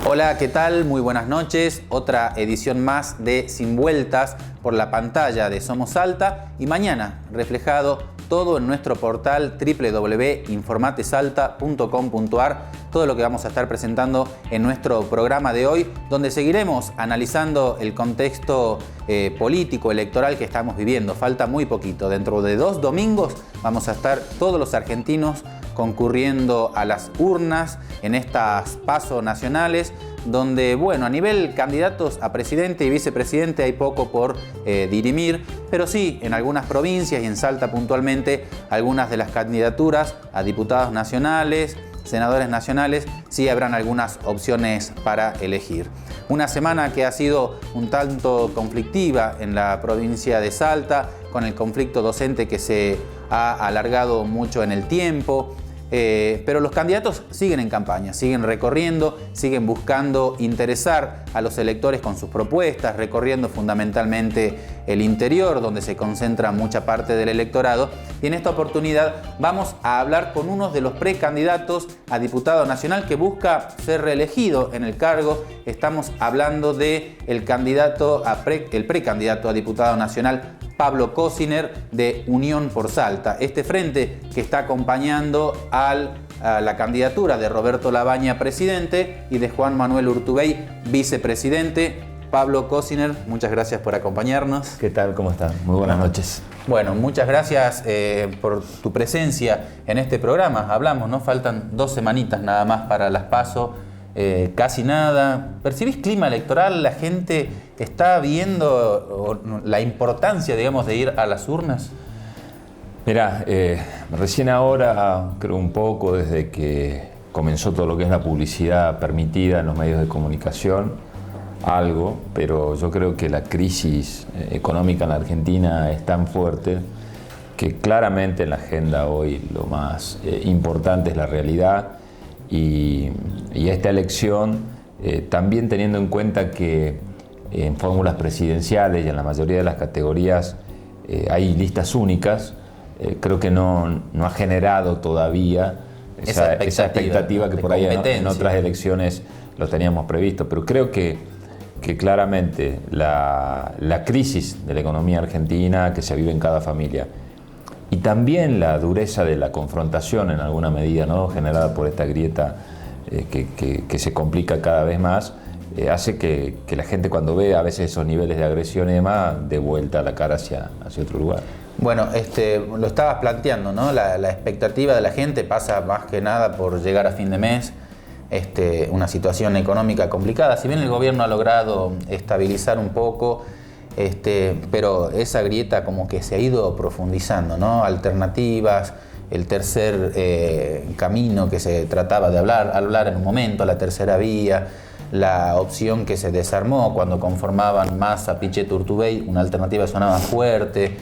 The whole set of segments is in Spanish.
Hola, ¿qué tal? Muy buenas noches. Otra edición más de Sin Vueltas por la pantalla de Somos Salta y mañana reflejado todo en nuestro portal www.informatesalta.com.ar, todo lo que vamos a estar presentando en nuestro programa de hoy, donde seguiremos analizando el contexto político, electoral que estamos viviendo. Falta muy poquito. Dentro de 2 domingos vamos a estar todos los argentinos concurriendo a las urnas en estas PASO nacionales, donde, bueno, a nivel candidatos a presidente y vicepresidente hay poco por dirimir, pero sí, en algunas provincias y en Salta puntualmente, algunas de las candidaturas a diputados nacionales, senadores nacionales, sí habrán algunas opciones para elegir. Una semana que ha sido un tanto conflictiva en la provincia de Salta, con el conflicto docente que se ha alargado mucho en el tiempo. Pero los candidatos siguen en campaña, siguen recorriendo, siguen buscando interesar a los electores con sus propuestas, recorriendo fundamentalmente el interior, donde se concentra mucha parte del electorado. Y en esta oportunidad vamos a hablar con uno de los precandidatos a diputado nacional que busca ser reelegido en el cargo. Estamos hablando del precandidato a diputado nacional, Pablo Cosiner, de Unión por Salta. Este frente que está acompañando a la candidatura de Roberto Labaña, presidente, y de Juan Manuel Urtubey, vicepresidente. Pablo Cosiner, muchas gracias por acompañarnos. ¿Qué tal? ¿Cómo están? Muy buenas noches. Bueno, muchas gracias por tu presencia en este programa. Hablamos, ¿no? Faltan 2 semanitas nada más para las PASO. Casi nada. ¿Percibís clima electoral? ¿La gente está viendo la importancia, digamos, de ir a las urnas? Mirá, recién ahora, creo un poco desde que comenzó todo lo que es la publicidad permitida en los medios de comunicación, algo, pero yo creo que la crisis económica en la Argentina es tan fuerte que claramente en la agenda hoy lo más importante es la realidad. Y esta elección, también teniendo en cuenta que en fórmulas presidenciales y en la mayoría de las categorías hay listas únicas, creo que no ha generado todavía esa expectativa que por ahí en otras elecciones lo teníamos previsto. Pero creo que claramente la crisis de la economía argentina que se vive en cada familia, y también la dureza de la confrontación en alguna medida, ¿no?, generada por esta grieta que se complica cada vez más, hace que la gente, cuando ve a veces esos niveles de agresión y demás, dé vuelta la cara hacia otro lugar. Bueno, lo estabas planteando, ¿no? La expectativa de la gente pasa más que nada por llegar a fin de mes, una situación económica complicada. Si bien el gobierno ha logrado estabilizar un poco, pero esa grieta como que se ha ido profundizando, ¿no? Alternativas, el tercer camino que se trataba de hablar en un momento, la tercera vía, la opción que se desarmó cuando conformaban Massa, Pichetto, Urtubey, una alternativa sonaba fuerte.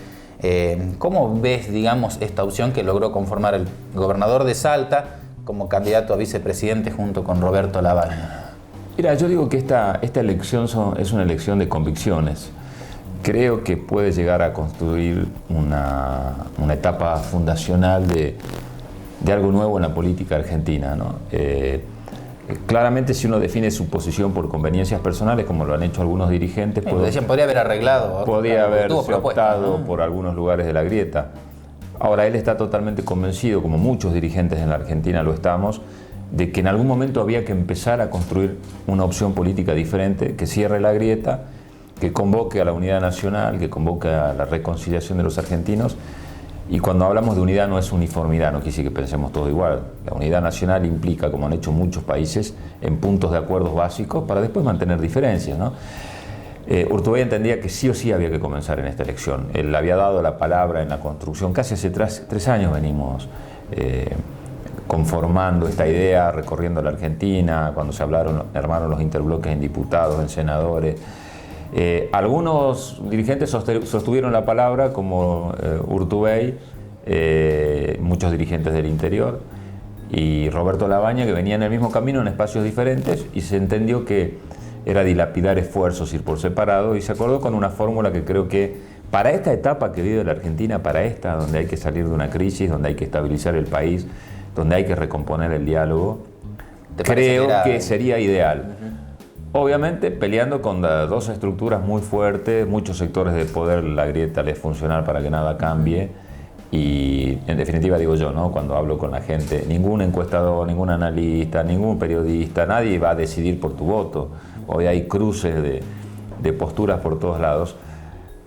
¿Cómo ves, digamos, esta opción que logró conformar el gobernador de Salta como candidato a vicepresidente junto con Roberto Labaña? Mira, yo digo que esta elección es una elección de convicciones. Creo que puede llegar a construir una etapa fundacional de algo nuevo en la política argentina, ¿no? Claramente, si uno define su posición por conveniencias personales, como lo han hecho algunos dirigentes, podría haber arreglado. Podría haberse optado por algunos lugares de la grieta. Ahora, él está totalmente convencido, como muchos dirigentes en la Argentina lo estamos, de que en algún momento había que empezar a construir una opción política diferente, que cierre la grieta, que convoque a la unidad nacional, que convoque a la reconciliación de los argentinos. Y cuando hablamos de unidad no es uniformidad, no quiere decir que pensemos todo igual. La unidad nacional implica, como han hecho muchos países, en puntos de acuerdos básicos para después mantener diferencias, ¿no? Urtubey entendía que sí o sí había que comenzar en esta elección. Él había dado la palabra en la construcción, casi hace 3 años venimos conformando esta idea, recorriendo la Argentina, cuando se armaron los interbloques en diputados, en senadores. Algunos dirigentes sostuvieron la palabra, como Urtubey, muchos dirigentes del interior, y Roberto Labaña, que venía en el mismo camino en espacios diferentes, y se entendió que era dilapidar esfuerzos, ir por separado, y se acordó con una fórmula que creo que para esta etapa que vive la Argentina, para esta, donde hay que salir de una crisis, donde hay que estabilizar el país, donde hay que recomponer el diálogo, creo que sería ideal. obviamente peleando con dos estructuras muy fuertes, muchos sectores de poder, la grieta les funcional para que nada cambie. Y en definitiva digo yo, ¿no? Cuando hablo con la gente, ningún encuestador, ningún analista, ningún periodista, nadie va a decidir por tu voto. Hoy hay cruces de posturas por todos lados.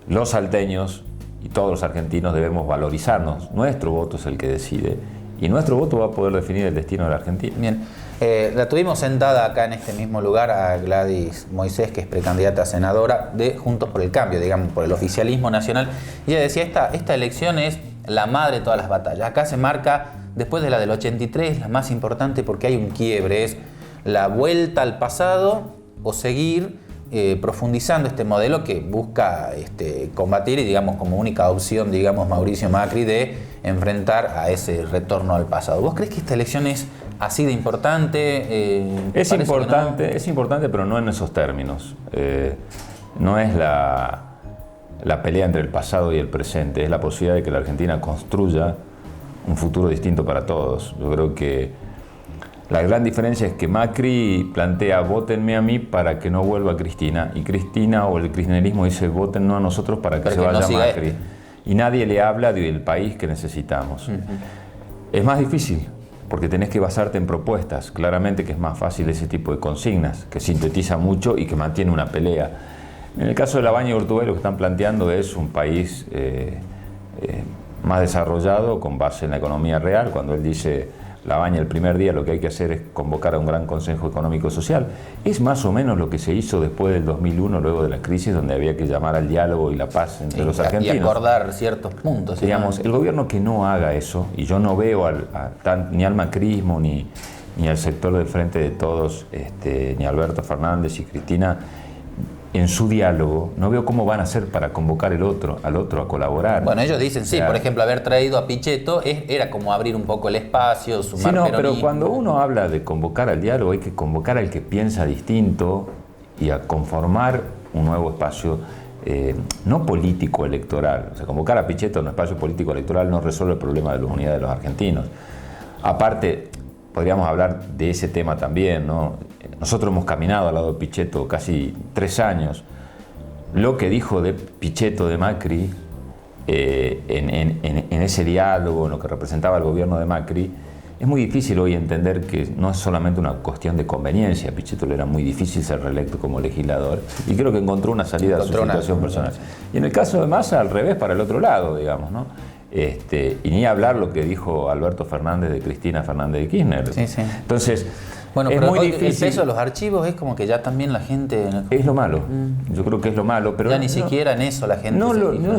Los salteños y todos los argentinos debemos valorizarnos. Nuestro voto es el que decide y nuestro voto va a poder definir el destino de la Argentina. Bien, la tuvimos sentada acá en este mismo lugar a Gladys Moisés, que es precandidata a senadora de Juntos por el Cambio, digamos, por el oficialismo nacional. Y ella decía, esta elección es la madre de todas las batallas. Acá se marca, después de la del 83, la más importante porque hay un quiebre, es la vuelta al pasado o seguir profundizando este modelo que busca combatir y, digamos, como única opción, digamos, Mauricio Macri, de enfrentar a ese retorno al pasado. ¿Vos crees que esta elección es así de importante? Es importante, pero no en esos términos. No es la pelea entre el pasado y el presente, es la posibilidad de que la Argentina construya un futuro distinto para todos. Yo creo que la gran diferencia es que Macri plantea "vótenme a mí para que no vuelva Cristina", y Cristina o el kirchnerismo dice "vótennos a nosotros para que se vaya Macri". Y nadie le habla del país que necesitamos. Es más difícil, porque tenés que basarte en propuestas. Claramente que es más fácil ese tipo de consignas, que sintetiza mucho y que mantiene una pelea. En el caso de Labaña y Urtubey, lo que están planteando es un país más desarrollado, con base en la economía real. Cuando él dice, Labaña, el primer día lo que hay que hacer es convocar a un gran Consejo Económico y Social, es más o menos lo que se hizo después del 2001, luego de la crisis, donde había que llamar al diálogo y la paz entre los argentinos. Y acordar ciertos puntos. Digamos, el gobierno que no haga eso, y yo no veo ni al macrismo, ni al sector del Frente de Todos, ni a Alberto Fernández y Cristina, en su diálogo, no veo cómo van a hacer para convocar al otro a colaborar. Bueno, ellos dicen, sí, por ejemplo, haber traído a Pichetto era como abrir un poco el espacio, sumar sí, no, peronismo. pero cuando uno habla de convocar al diálogo, hay que convocar al que piensa distinto y a conformar un nuevo espacio, no político electoral. O sea, convocar a Pichetto en un espacio político electoral no resuelve el problema de la unidad de los argentinos. Aparte, podríamos hablar de ese tema también, ¿no? Nosotros hemos caminado al lado de Pichetto casi 3 años. Lo que dijo de Pichetto, de Macri, en ese diálogo, en lo que representaba el gobierno de Macri, es muy difícil hoy entender que no es solamente una cuestión de conveniencia. A Pichetto le era muy difícil ser reelecto como legislador y creo que encontró una salida a su situación personal. Y en el caso de Massa, al revés, para el otro lado, digamos, ¿no? Y ni hablar lo que dijo Alberto Fernández de Cristina Fernández de Kirchner. Sí, sí. Entonces, bueno, es pero muy difícil. El peso de los archivos es como que ya también la gente... Es lo malo. Yo creo que es lo malo. Pero ya ni siquiera en eso la gente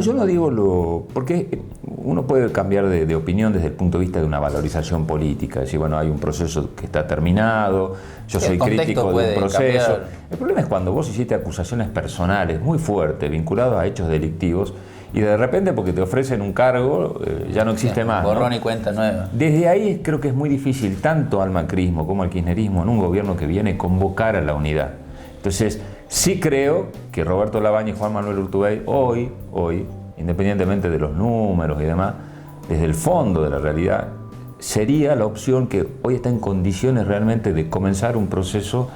yo no digo porque uno puede cambiar de opinión desde el punto de vista de una valorización política. Decir, bueno, hay un proceso que está terminado, yo soy crítico de un proceso. Cambiar. El problema es cuando vos hiciste acusaciones personales muy fuertes, vinculadas a hechos delictivos, y de repente, porque te ofrecen un cargo, ya no existe más. Borrón, ¿no? y cuenta nueva. Desde ahí creo que es muy difícil, tanto al macrismo como al kirchnerismo, en un gobierno que viene, convocar a la unidad. Entonces, sí creo que Roberto Labaña y Juan Manuel Urtubey hoy, independientemente de los números y demás, desde el fondo de la realidad, sería la opción que hoy está en condiciones realmente de comenzar un proceso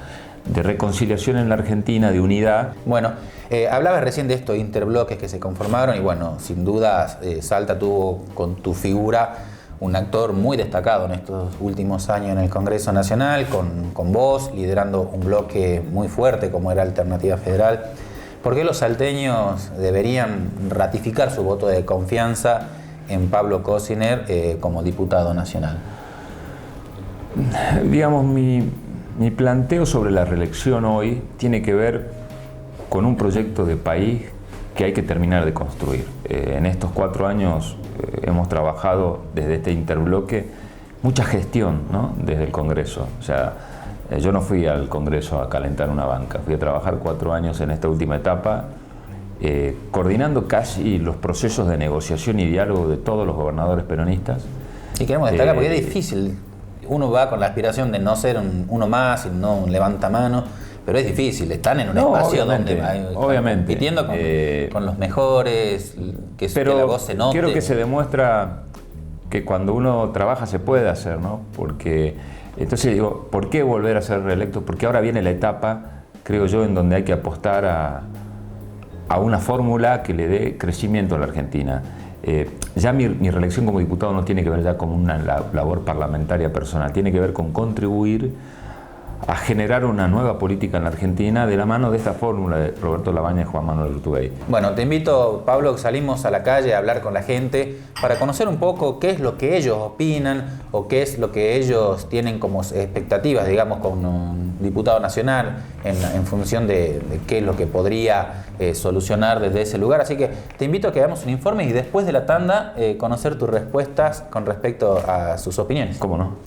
de reconciliación en la Argentina, de unidad. Bueno, hablabas recién de estos interbloques que se conformaron y bueno, sin duda Salta tuvo con tu figura un actor muy destacado en estos últimos años en el Congreso Nacional, con vos liderando un bloque muy fuerte como era Alternativa Federal. ¿Por qué los salteños deberían ratificar su voto de confianza en Pablo Cosiner como diputado nacional? Digamos, mi planteo sobre la reelección hoy tiene que ver con un proyecto de país que hay que terminar de construir. En estos 4 años hemos trabajado desde este interbloque mucha gestión, ¿no? Desde el Congreso. O sea, yo no fui al Congreso a calentar una banca, fui a trabajar 4 años en esta última etapa, coordinando casi los procesos de negociación y diálogo de todos los gobernadores peronistas. Y queremos destacar porque es difícil. Uno va con la aspiración de no ser uno más y no un levantamano, pero es difícil, están en un espacio donde obviamente compitiendo con los mejores, que la voz se note. Quiero que se demuestra que cuando uno trabaja se puede hacer, ¿no? Porque, entonces digo, ¿por qué volver a ser reelecto? Porque ahora viene la etapa creo yo, en donde hay que apostar a una fórmula que le dé crecimiento a la Argentina. Ya mi reelección como diputado no tiene que ver ya con una labor parlamentaria personal, tiene que ver con contribuir a generar una nueva política en la Argentina de la mano de esta fórmula de Roberto Labaña y Juan Manuel Urtubey. Bueno, te invito, Pablo, que salimos a la calle a hablar con la gente para conocer un poco qué es lo que ellos opinan o qué es lo que ellos tienen como expectativas, digamos, con un diputado nacional en función de qué es lo que podría solucionar desde ese lugar. Así que te invito a que hagamos un informe y después de la tanda conocer tus respuestas con respecto a sus opiniones. ¿Cómo no?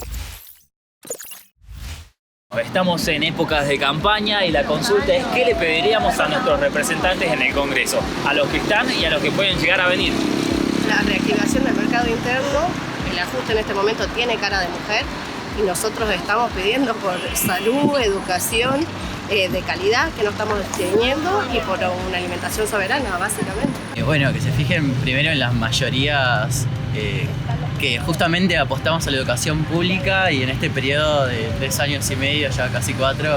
Estamos en épocas de campaña y la consulta es ¿qué le pediríamos a nuestros representantes en el Congreso? A los que están y a los que pueden llegar a venir. La reactivación del mercado interno, el ajuste en este momento tiene cara de mujer y nosotros estamos pidiendo por salud, educación de calidad que no estamos teniendo y por una alimentación soberana, básicamente. Bueno, que se fijen primero en las mayorías que justamente apostamos a la educación pública y en este periodo de 3 años y medio, ya casi 4,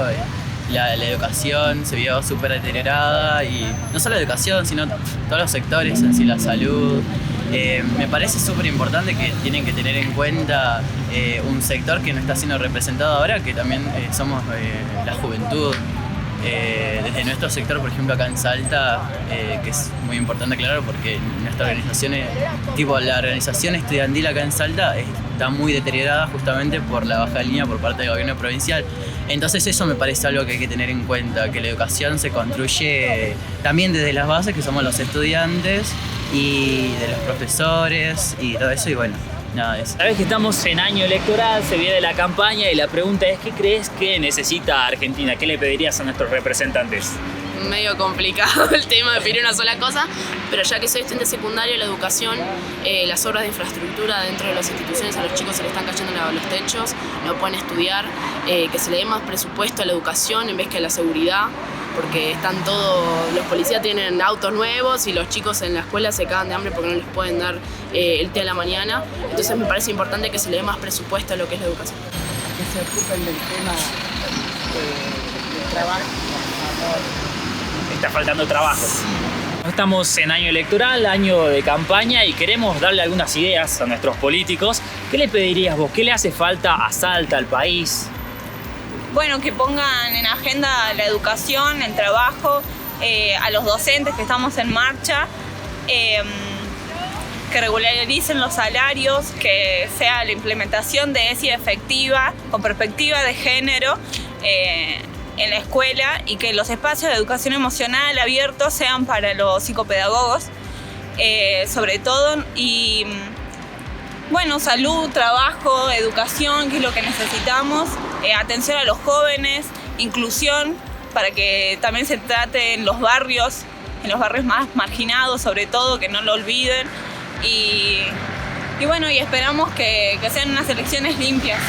la educación se vio súper deteriorada y no solo la educación, sino todos los sectores, en sí la salud. Me parece súper importante que tienen que tener en cuenta un sector que no está siendo representado ahora, que también somos la juventud. Desde nuestro sector, por ejemplo, acá en Salta, que es muy importante aclarar porque nuestra organización, la organización estudiantil acá en Salta está muy deteriorada justamente por la baja línea por parte del gobierno provincial. Entonces eso me parece algo que hay que tener en cuenta, que la educación se construye también desde las bases, que somos los estudiantes, y de los profesores y todo eso, y bueno. Nada de eso. Sabes que estamos en año electoral, se viene la campaña y la pregunta es ¿qué crees que necesita Argentina? ¿Qué le pedirías a nuestros representantes? Medio complicado el tema de pedir una sola cosa, pero ya que soy estudiante secundario, la educación, las obras de infraestructura dentro de las instituciones, a los chicos se les están cayendo los techos, no pueden estudiar, que se le dé más presupuesto a la educación en vez que a la seguridad, porque están todos, los policías tienen autos nuevos y los chicos en la escuela se cagan de hambre porque no les pueden dar el té a la mañana. Entonces me parece importante que se le dé más presupuesto a lo que es la educación. Que se ocupen del tema del trabajo, por favor. Está faltando trabajo. Estamos en año electoral, año de campaña y queremos darle algunas ideas a nuestros políticos. ¿Qué le pedirías vos? ¿Qué le hace falta a Salta, al país? Bueno, que pongan en agenda la educación, el trabajo, a los docentes que estamos en marcha, que regularicen los salarios, que sea la implementación de ESI efectiva, con perspectiva de género en la escuela y que los espacios de educación emocional abiertos sean para los psicopedagogos, sobre todo, y bueno, salud, trabajo, educación, que es lo que necesitamos, atención a los jóvenes, inclusión, para que también se trate en los barrios más marginados, sobre todo, que no lo olviden, y bueno, y esperamos que sean unas elecciones limpias.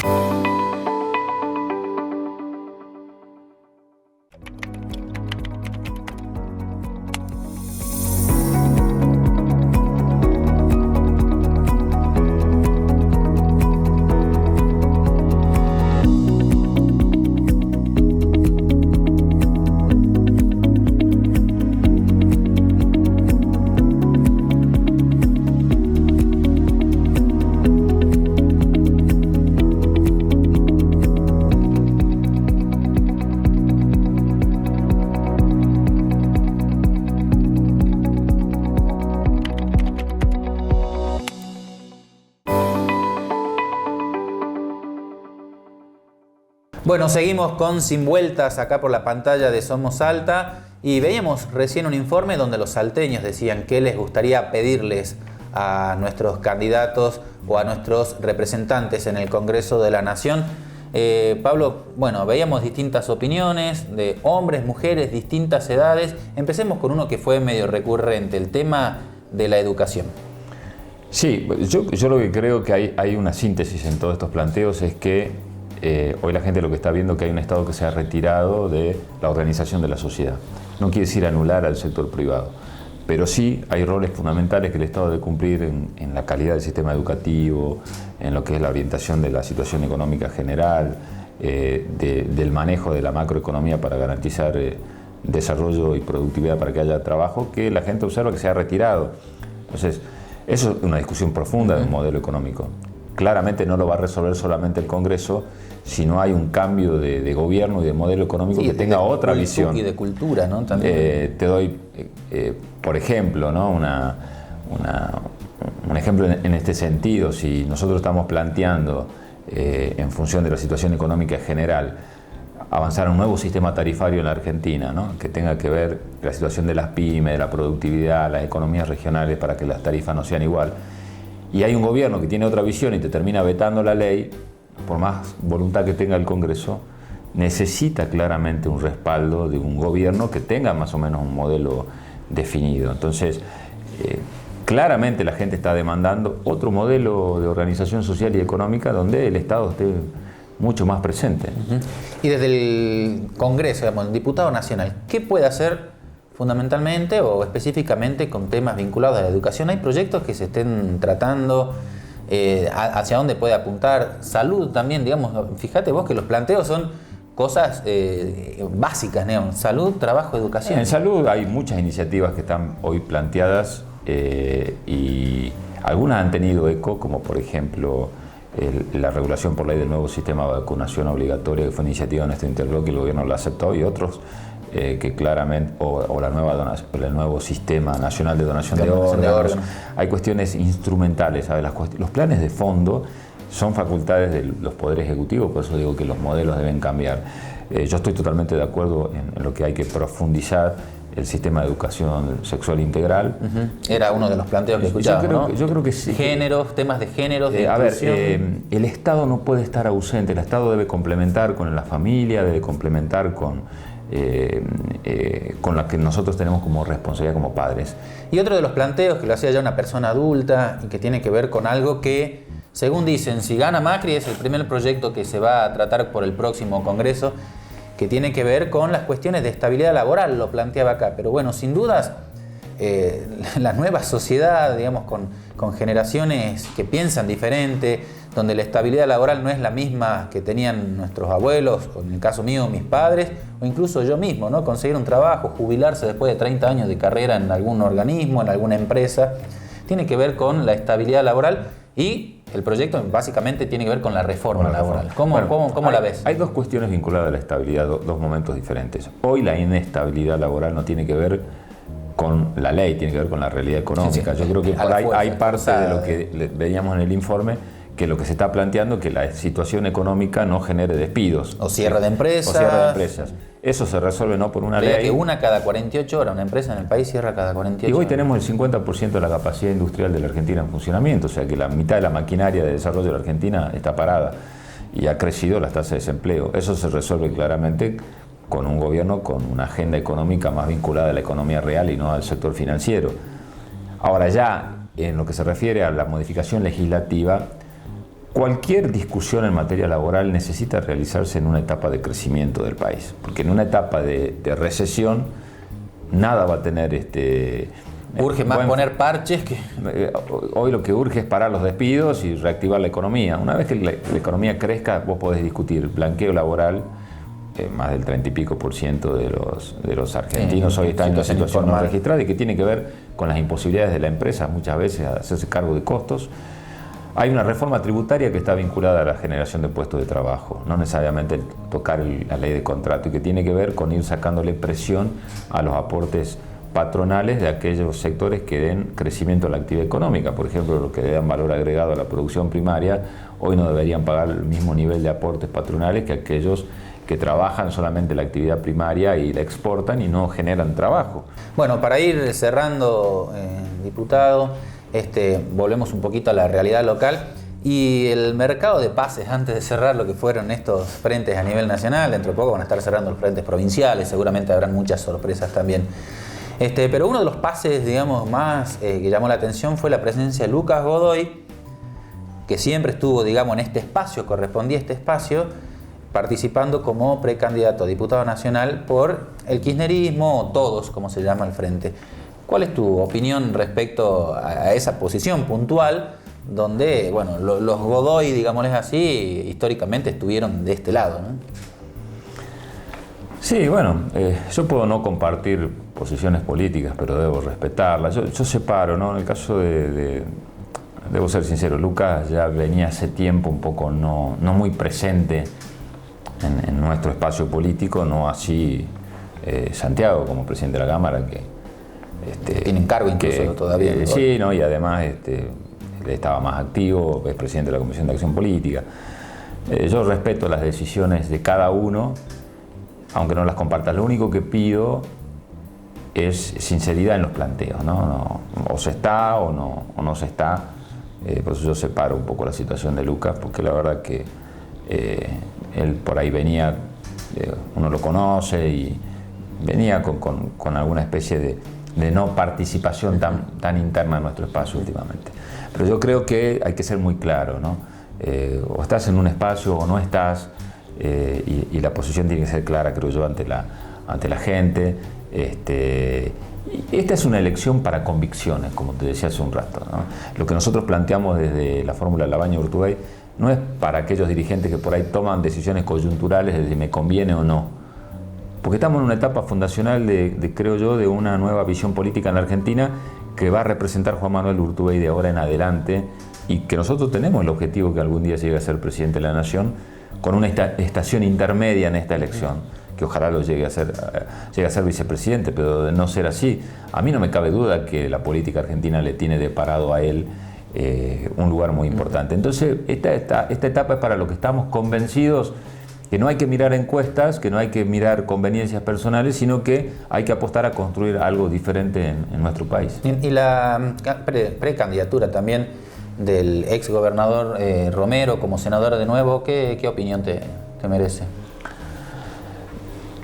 Bueno, seguimos con Sin Vueltas acá por la pantalla de Somos Salta y veíamos recién un informe donde los salteños decían qué les gustaría pedirles a nuestros candidatos o a nuestros representantes en el Congreso de la Nación. Pablo, bueno, veíamos distintas opiniones de hombres, mujeres, distintas edades. Empecemos con uno que fue medio recurrente, el tema de la educación. Sí, yo lo que creo que hay una síntesis en todos estos planteos es que hoy la gente lo que está viendo es que hay un Estado que se ha retirado de la organización de la sociedad. No quiere decir anular al sector privado, pero sí hay roles fundamentales que el Estado debe cumplir en la calidad del sistema educativo, en lo que es la orientación de la situación económica general, del manejo de la macroeconomía para garantizar desarrollo y productividad para que haya trabajo, que la gente observa que se ha retirado. Entonces, eso es una discusión profunda del modelo económico. Claramente no lo va a resolver solamente el Congreso, si no hay un cambio de gobierno y de modelo económico que tenga otra visión. Y de cultura, ¿no? También. Te doy, por ejemplo, ¿no? un ejemplo en este sentido. Si nosotros estamos planteando, en función de la situación económica general, avanzar a un nuevo sistema tarifario en la Argentina, ¿no? Que tenga que ver la situación de las pymes, de la productividad, las economías regionales, para que las tarifas no sean igual, y hay un gobierno que tiene otra visión y te termina vetando la ley, por más voluntad que tenga el Congreso, necesita claramente un respaldo de un gobierno que tenga más o menos un modelo definido. Entonces, claramente la gente está demandando otro modelo de organización social y económica donde el Estado esté mucho más presente. Y desde el Congreso, digamos, el diputado nacional, ¿qué puede hacer fundamentalmente o específicamente con temas vinculados a la educación? ¿Hay proyectos que se estén tratando? ¿Hacia dónde puede apuntar? Salud también, digamos, fíjate vos que los planteos son cosas básicas, digamos, salud, trabajo, educación. En salud hay muchas iniciativas que están hoy planteadas y algunas han tenido eco, como por ejemplo la regulación por ley del nuevo sistema de vacunación obligatoria, que fue iniciativa de nuestro interbloque y el gobierno la aceptó, y otros que claramente, o el nuevo sistema nacional de donación de órganos. Hay cuestiones instrumentales, ¿sabes? Los planes de fondo son facultades de los poderes ejecutivos, por eso digo que los modelos deben cambiar. Yo estoy totalmente de acuerdo en lo que hay que profundizar el sistema de educación sexual integral. Era uno de los planteos que escuchábamos, yo creo que sí. Géneros, temas de géneros, de inclusión. El Estado no puede estar ausente, el Estado debe complementar con la familia, debe complementar con la que nosotros tenemos como responsabilidad como padres. Y otro de los planteos que lo hacía ya una persona adulta y que tiene que ver con algo que, según dicen, si gana Macri, es el primer proyecto que se va a tratar por el próximo Congreso, que tiene que ver con las cuestiones de estabilidad laboral, lo planteaba acá. Pero bueno, sin dudas, la nueva sociedad, digamos, con generaciones que piensan diferente, donde la estabilidad laboral no es la misma que tenían nuestros abuelos, o en el caso mío, mis padres, o incluso yo mismo, ¿no? Conseguir un trabajo, jubilarse después de 30 años de carrera en algún organismo, en alguna empresa, tiene que ver con la estabilidad laboral, y el proyecto básicamente tiene que ver con la reforma laboral. ¿Cómo la ves? Hay dos cuestiones vinculadas a la estabilidad, dos momentos diferentes. Hoy la inestabilidad laboral no tiene que ver con la ley, tiene que ver con la realidad económica. Sí. Yo creo que por ahí hay parte de lo que veíamos en el informe, que lo que se está planteando es que la situación económica no genere despidos. O cierre de empresas. Eso se resuelve no por una ley. Que una cada 48 horas, una empresa en el país cierra cada 48 horas. Y hoy tenemos el 50% de la capacidad industrial de la Argentina en funcionamiento, o sea que la mitad de la maquinaria de desarrollo de la Argentina está parada y ha crecido la tasa de desempleo. Eso se resuelve claramente con un gobierno con una agenda económica más vinculada a la economía real y no al sector financiero. Ahora ya, en lo que se refiere a la modificación legislativa, cualquier discusión en materia laboral necesita realizarse en una etapa de crecimiento del país, porque en una etapa de recesión nada va a tener urge más poner parches que... Hoy lo que urge es parar los despidos y reactivar la economía. Una vez que la economía crezca, vos podés discutir blanqueo laboral. Más del 30 y pico % de los argentinos hoy están en una situación no registrada, y que tiene que ver con las imposibilidades de la empresa muchas veces a hacerse cargo de costos. Hay una reforma tributaria que está vinculada a la generación de puestos de trabajo, no necesariamente tocar la ley de contrato, y que tiene que ver con ir sacándole presión a los aportes patronales de aquellos sectores que den crecimiento a la actividad económica. Por ejemplo, los que le dan valor agregado a la producción primaria, hoy no deberían pagar el mismo nivel de aportes patronales que aquellos que trabajan solamente la actividad primaria y la exportan y no generan trabajo. Bueno, para ir cerrando, diputado, volvemos un poquito a la realidad local y el mercado de pases, antes de cerrar lo que fueron estos frentes a nivel nacional. Dentro de poco van a estar cerrando los frentes provinciales, seguramente habrán muchas sorpresas también. Pero uno de los pases, digamos, más que llamó la atención fue la presencia de Lucas Godoy, que siempre estuvo, digamos, en este espacio, correspondía a este espacio, participando como precandidato a diputado nacional por el kirchnerismo, o todos, como se llama al frente. ¿Cuál es tu opinión respecto a esa posición puntual, donde, bueno, los Godoy, digámosles así, históricamente estuvieron de este lado, ¿no? Sí, bueno, yo puedo no compartir posiciones políticas, pero debo respetarlas. Yo separo, ¿no? En el caso debo ser sincero, Lucas ya venía hace tiempo un poco no muy presente en nuestro espacio político, no así Santiago como presidente de la Cámara, que tienen cargo incluso todavía. Sí, ¿no? Y además él estaba más activo, es presidente de la Comisión de Acción Política. Yo respeto las decisiones de cada uno, aunque no las compartas. Lo único que pido es sinceridad en los planteos, ¿no? O se está o no se está. Por eso yo separo un poco la situación de Lucas, porque la verdad que él por ahí venía, uno lo conoce y venía con alguna especie de no participación tan interna en nuestro espacio últimamente. Pero yo creo que hay que ser muy claro, ¿no? O estás en un espacio o no estás, y la posición tiene que ser clara, creo yo, ante la gente. Esta es una elección para convicciones, como te decía hace un rato, ¿no? Lo que nosotros planteamos desde la fórmula Labaña-Urtubey no es para aquellos dirigentes que por ahí toman decisiones coyunturales de si me conviene o no. Porque estamos en una etapa fundacional creo yo, de una nueva visión política en la Argentina que va a representar Juan Manuel Urtubey de ahora en adelante, y que nosotros tenemos el objetivo que algún día llegue a ser presidente de la Nación, con una estación intermedia en esta elección, que ojalá lo llegue a ser vicepresidente, pero de no ser así, a mí no me cabe duda que la política argentina le tiene deparado a él un lugar muy importante. Entonces, esta etapa es para lo que estamos convencidos, que no hay que mirar encuestas, que no hay que mirar conveniencias personales, sino que hay que apostar a construir algo diferente en nuestro país. Y la precandidatura también del ex gobernador Romero como senador de nuevo, ¿qué opinión te merece?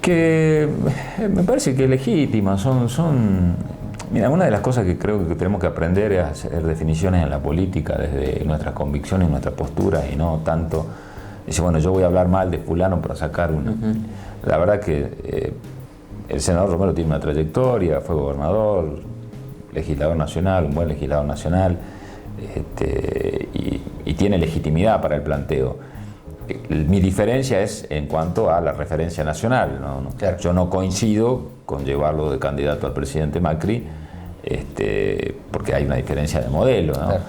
Que me parece que es legítima. Mira, una de las cosas que creo que tenemos que aprender es hacer definiciones en la política desde nuestras convicciones y nuestra postura, y no tanto dice, bueno, yo voy a hablar mal de fulano para sacar una. La verdad que el senador Romero tiene una trayectoria, fue gobernador, legislador nacional, un buen legislador nacional, y tiene legitimidad para el planteo. Mi diferencia es en cuanto a la referencia nacional, ¿no? Claro. Yo no coincido con llevarlo de candidato al presidente Macri, porque hay una diferencia de modelo, ¿no? Claro.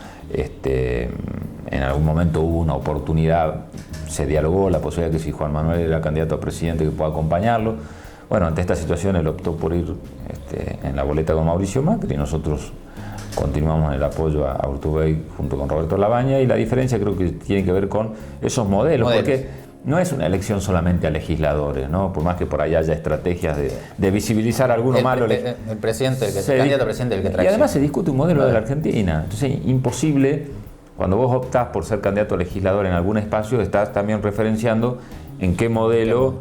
En algún momento hubo una oportunidad, se dialogó la posibilidad de que si Juan Manuel era candidato a presidente, que pueda acompañarlo. Bueno, ante esta situación él optó por ir en la boleta con Mauricio Macri, y nosotros continuamos en el apoyo a Urtubey junto con Roberto Labaña, y la diferencia creo que tiene que ver con esos modelos. Porque no es una elección solamente a legisladores, ¿no? Por más que por ahí haya estrategias de visibilizar a alguno malo. El presidente, el candidato a presidente, el que trae. Y además se discute un modelo de la Argentina. Entonces, imposible, cuando vos optás por ser candidato a legislador en algún espacio, estás también referenciando en qué modelo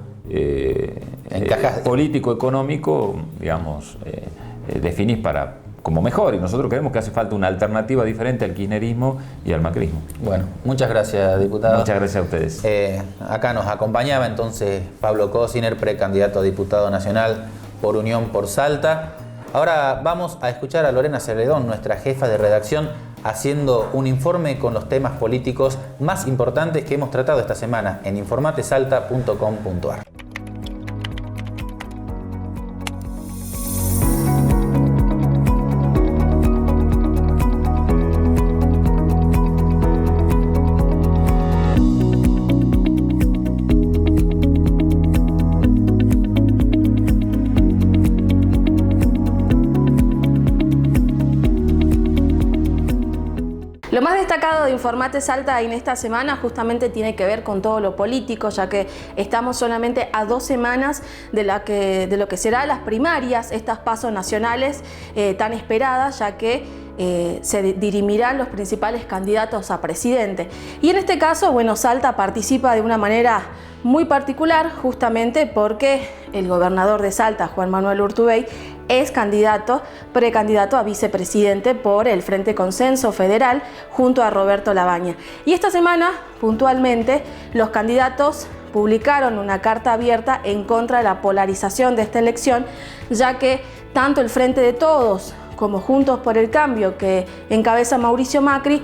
político, económico, digamos, definís como mejor, y nosotros creemos que hace falta una alternativa diferente al kirchnerismo y al macrismo. Bueno, muchas gracias, diputado. Muchas gracias a ustedes. Acá nos acompañaba entonces Pablo Cosiner, precandidato a diputado nacional por Unión por Salta. Ahora vamos a escuchar a Lorena Celedón, nuestra jefa de redacción, haciendo un informe con los temas políticos más importantes que hemos tratado esta semana en informatesalta.com.ar. Lo más destacado de Informate Salta en esta semana justamente tiene que ver con todo lo político, ya que estamos solamente a 2 semanas de lo que serán las primarias, estas pasos nacionales tan esperadas, ya que se dirimirán los principales candidatos a presidente. Y en este caso, bueno, Salta participa de una manera muy particular, justamente porque el gobernador de Salta, Juan Manuel Urtubey, es precandidato a vicepresidente por el Frente Consenso Federal junto a Roberto Labaña. Y esta semana, puntualmente, los candidatos publicaron una carta abierta en contra de la polarización de esta elección, ya que tanto el Frente de Todos como Juntos por el Cambio, que encabeza Mauricio Macri,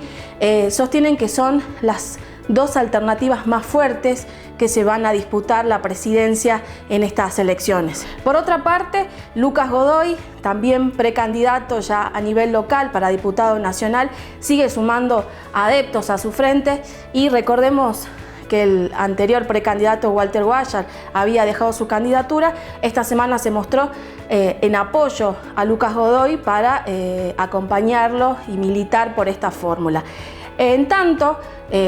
sostienen que son las dos alternativas más fuertes que se van a disputar la presidencia en estas elecciones. Por otra parte, Lucas Godoy, también precandidato ya a nivel local para diputado nacional, sigue sumando adeptos a su frente, y recordemos que el anterior precandidato Walter Guayar había dejado su candidatura. Esta semana se mostró en apoyo a Lucas Godoy para acompañarlo y militar por esta fórmula. En tanto,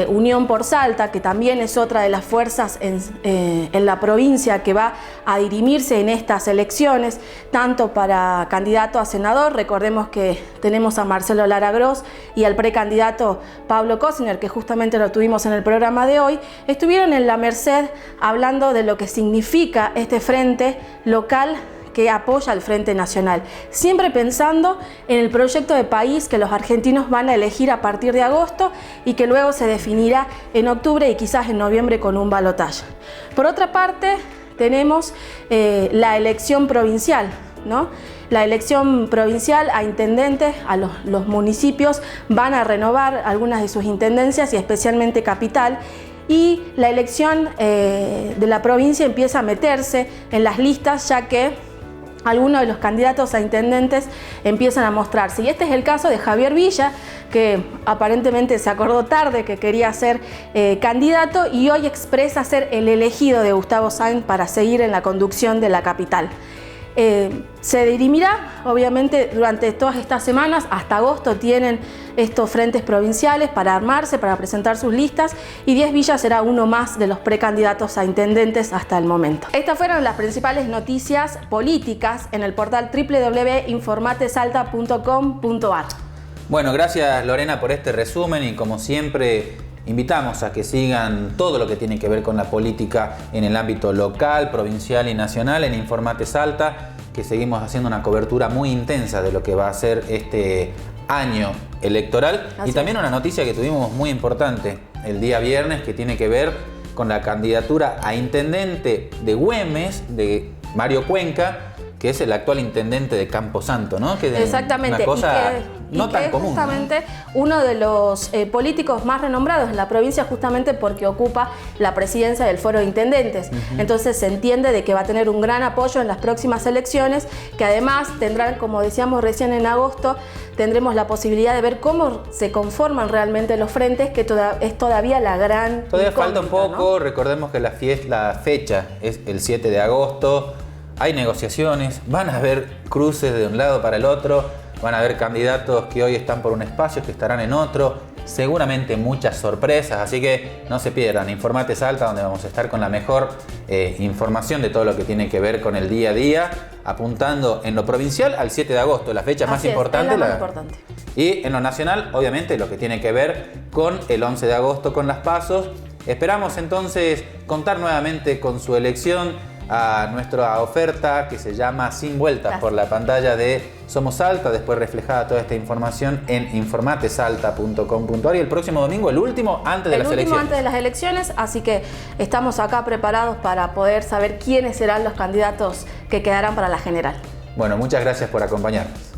Unión por Salta, que también es otra de las fuerzas en la provincia que va a dirimirse en estas elecciones, tanto para candidato a senador, recordemos que tenemos a Marcelo Lara Gross y al precandidato Pablo Cosner, que justamente lo tuvimos en el programa de hoy, estuvieron en La Merced hablando de lo que significa este frente local que apoya al Frente Nacional, siempre pensando en el proyecto de país que los argentinos van a elegir a partir de agosto y que luego se definirá en octubre y quizás en noviembre con un balotaje. Por otra parte, tenemos la elección provincial, ¿no? La elección provincial a intendentes, a los municipios van a renovar algunas de sus intendencias y especialmente capital. Y la elección de la provincia empieza a meterse en las listas, ya que algunos de los candidatos a intendentes empiezan a mostrarse. Y este es el caso de Javier Villa, que aparentemente se acordó tarde que quería ser candidato y hoy expresa ser el elegido de Gustavo Sáenz para seguir en la conducción de la capital. Se dirimirá, obviamente, durante todas estas semanas. Hasta agosto tienen estos frentes provinciales para armarse, para presentar sus listas, y Díez Villa será uno más de los precandidatos a intendentes hasta el momento. Estas fueron las principales noticias políticas en el portal www.informatesalta.com.ar. Bueno, gracias Lorena por este resumen, y como siempre invitamos a que sigan todo lo que tiene que ver con la política en el ámbito local, provincial y nacional en Informate Salta, que seguimos haciendo una cobertura muy intensa de lo que va a ser este año electoral. Y también una noticia que tuvimos muy importante el día viernes, que tiene que ver con la candidatura a intendente de Güemes de Mario Cuenca, que es el actual intendente de Campo Santo, ¿no? Que exactamente. Una cosa no tan común. Justamente, ¿no? Uno de los políticos más renombrados en la provincia, justamente porque ocupa la presidencia del Foro de Intendentes. Entonces se entiende de que va a tener un gran apoyo en las próximas elecciones, que además tendrán, como decíamos recién, en agosto, tendremos la posibilidad de ver cómo se conforman realmente los frentes, que es todavía la gran Todavía falta un poco, ¿no? Recordemos que la fecha es el 7 de agosto. Hay negociaciones, van a haber cruces de un lado para el otro, van a haber candidatos que hoy están por un espacio, que estarán en otro, seguramente muchas sorpresas, así que no se pierdan Informate Salta, donde vamos a estar con la mejor información de todo lo que tiene que ver con el día a día, apuntando en lo provincial al 7 de agosto, la fecha más importante. Y en lo nacional, obviamente, lo que tiene que ver con el 11 de agosto con las PASOs. Esperamos entonces contar nuevamente con su elección a nuestra oferta que se llama Sin Vueltas por la pantalla de Somos Salta, después reflejada toda esta información en informatesalta.com.ar, y el próximo domingo, el último antes de las elecciones. El último antes de las elecciones, así que estamos acá preparados para poder saber quiénes serán los candidatos que quedarán para la general. Bueno, muchas gracias por acompañarnos.